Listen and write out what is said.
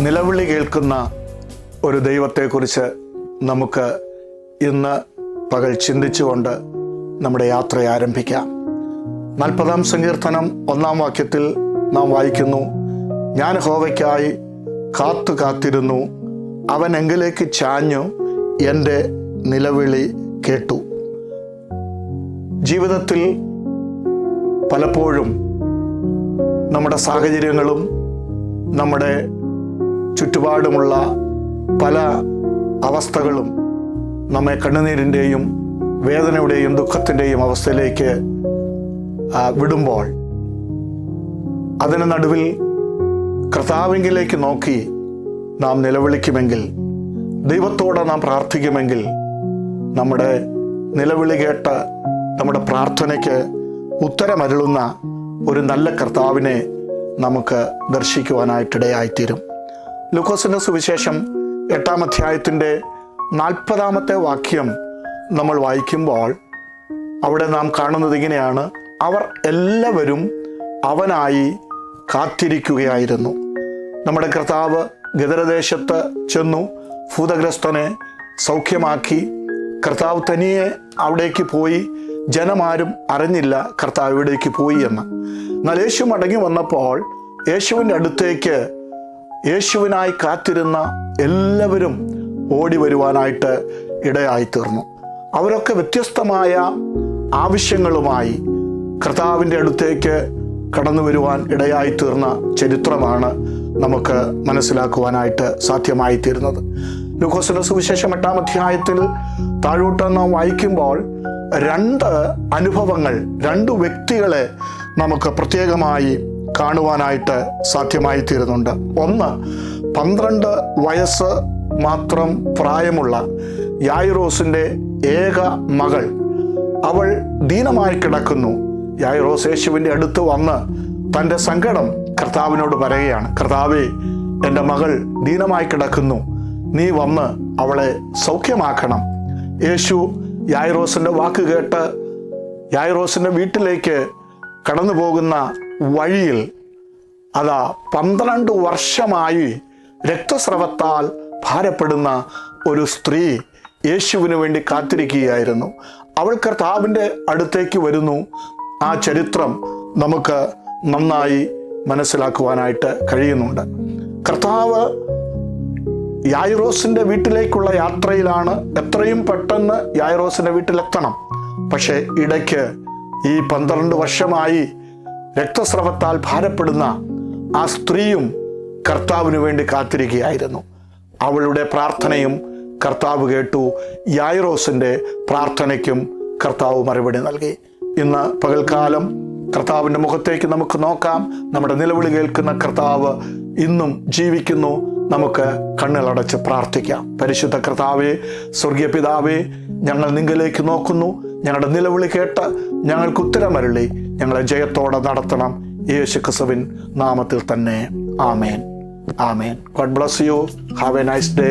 നിലവിളി കേൾക്കുന്ന ഒരു ദൈവത്തെക്കുറിച്ച് നമുക്ക് ഇന്ന് പകൽ ചിന്തിച്ചുകൊണ്ട് നമ്മുടെ യാത്ര ആരംഭിക്കാം. 40-ാം സങ്കീർത്തനം 1-ാം വാക്യത്തിൽ നാം വായിക്കുന്നു, ഞാൻ യഹോവയ്ക്കായി കാത്തിരുന്നു, അവൻ എങ്കിലേക്ക് ചാഞ്ഞു എൻ്റെ നിലവിളി കേട്ടു. ജീവിതത്തിൽ പലപ്പോഴും നമ്മുടെ സാഹചര്യങ്ങളും നമ്മുടെ ചുറ്റുപാടുമുള്ള പല അവസ്ഥകളും നമ്മെ കണ്ണുനീരിൻ്റെയും വേദനയുടെയും ദുഃഖത്തിൻ്റെയും അവസ്ഥയിലേക്ക് വിടുമ്പോൾ അതിന് നടുവിൽ കർത്താവിങ്കിലേക്ക് നോക്കി നാം നിലവിളിക്കുമെങ്കിൽ, ദൈവത്തോടെ നാം പ്രാർത്ഥിക്കുമെങ്കിൽ, നമ്മുടെ നിലവിളി കേട്ട് നമ്മുടെ പ്രാർത്ഥനയ്ക്ക് ഉത്തരമരുളുന്ന ഒരു നല്ല കർത്താവിനെ നമുക്ക് ദർശിക്കുവാനായിട്ടിടയായിത്തീരും. ലൂക്കോസിന്റെ സുവിശേഷം 8-ാം അധ്യായത്തിൻ്റെ 40-ാമത്തെ വാക്യം നമ്മൾ വായിക്കുമ്പോൾ അവിടെ നാം കാണുന്നത് ഇങ്ങനെയാണ്, അവർ എല്ലാവരും അവനായി കാത്തിരിക്കുകയായിരുന്നു. നമ്മുടെ കർത്താവ് ഗദരദേശത്ത് ചെന്നു ഭൂതഗ്രസ്തനെ സൗഖ്യമാക്കി. കർത്താവ് തനിയെ അവിടേക്ക് പോയി. ജനമാരും അറിഞ്ഞില്ല കർത്താവ് എവിടേക്ക് പോയി എന്ന്. എന്നാൽ യേശു മടങ്ങി വന്നപ്പോൾ യേശുവിൻ്റെ അടുത്തേക്ക് യേശുവിനായി കാത്തിരുന്ന എല്ലാവരും ഓടി വരുവാനായിട്ട് ഇടയായിത്തീർന്നു. അവരൊക്കെ വ്യത്യസ്തമായ ആവശ്യങ്ങളുമായി കർത്താവിൻ്റെ അടുത്തേക്ക് കടന്നു വരുവാൻ ഇടയായിത്തീർന്ന ചരിത്രമാണ് നമുക്ക് മനസ്സിലാക്കുവാനായിട്ട് സാധ്യമായിത്തീരുന്നത്. ലൂക്കോസിന്റെ സുവിശേഷം 8-ാം അധ്യായത്തിൽ താഴോട്ട് നാം വായിക്കുമ്പോൾ 2 അനുഭവങ്ങൾ, 2 വ്യക്തികളെ നമുക്ക് പ്രത്യേകമായി കാണുവാനായിട്ട് സാധ്യമായി തീരുന്നുണ്ട്. ഒന്ന്, 12 വയസ്സ് മാത്രം പ്രായമുള്ള യായിറോസിൻ്റെ ഏക മകൾ. അവൾ ദീനമായി കിടക്കുന്നു. യായിറോസ് യേശുവിൻ്റെ അടുത്ത് വന്ന് തൻ്റെ സങ്കടം കർത്താവിനോട് പറയുകയാണ്, കർത്താവേ, എൻ്റെ മകൾ ദീനമായി കിടക്കുന്നു, നീ വന്ന് അവളെ സൗഖ്യമാക്കണം. യേശു യായിറോസിൻ്റെ വാക്ക് കേട്ട് യായിറോസിൻ്റെ വീട്ടിലേക്ക് കടന്നു പോകുന്ന വഴിയിൽ 12 വർഷമായി രക്തസ്രവത്താൽ ഭാരപ്പെടുന്ന ഒരു സ്ത്രീ യേശുവിന് വേണ്ടി കാത്തിരിക്കുകയായിരുന്നു. അവൾ കർത്താവിൻ്റെ അടുത്തേക്ക് വരുന്നു. ആ ചരിത്രം നമുക്ക് നന്നായി മനസ്സിലാക്കുവാനായിട്ട് കഴിയുന്നുണ്ട്. കർത്താവ് യായിറോസിൻ്റെ വീട്ടിലേക്കുള്ള യാത്രയിലാണ്. എത്രയും പെട്ടെന്ന് യായിറോസിൻ്റെ വീട്ടിലെത്തണം. പക്ഷേ ഇടയ്ക്ക് ഈ 12 വർഷമായി രക്തസ്രവത്താൽ ഭാരപ്പെടുന്ന ആ സ്ത്രീയും കർത്താവിന് വേണ്ടി കാത്തിരിക്കുകയായിരുന്നു. അവളുടെ പ്രാർത്ഥനയും കർത്താവ് കേട്ടു. യായിറോസിൻ്റെ പ്രാർത്ഥനയ്ക്കും കർത്താവ് മറുപടി നൽകി. ഇന്ന് പകൽക്കാലം കർത്താവിൻ്റെ മുഖത്തേക്ക് നമുക്ക് നോക്കാം. നമ്മുടെ നിലവിളി കേൾക്കുന്ന കർത്താവ് ഇന്നും ജീവിക്കുന്നു. നമുക്ക് കണ്ണുകളടച്ച് പ്രാർത്ഥിക്കാം. പരിശുദ്ധ കർത്താവേ, സ്വർഗീയ പിതാവേ, ഞങ്ങൾ നിങ്ങളിലേക്ക് നോക്കുന്നു. ഞങ്ങളുടെ നിലവിളി കേട്ട് ഞങ്ങൾക്ക് ഉത്തരമരുളി ഞങ്ങളെ ജയത്തോടെ നടത്തണം. യേശു ക്രിസ്തുവിൻ നാമത്തിൽ തന്നെ. ആമേൻ. ആമേൻ. God bless you. Have a nice day.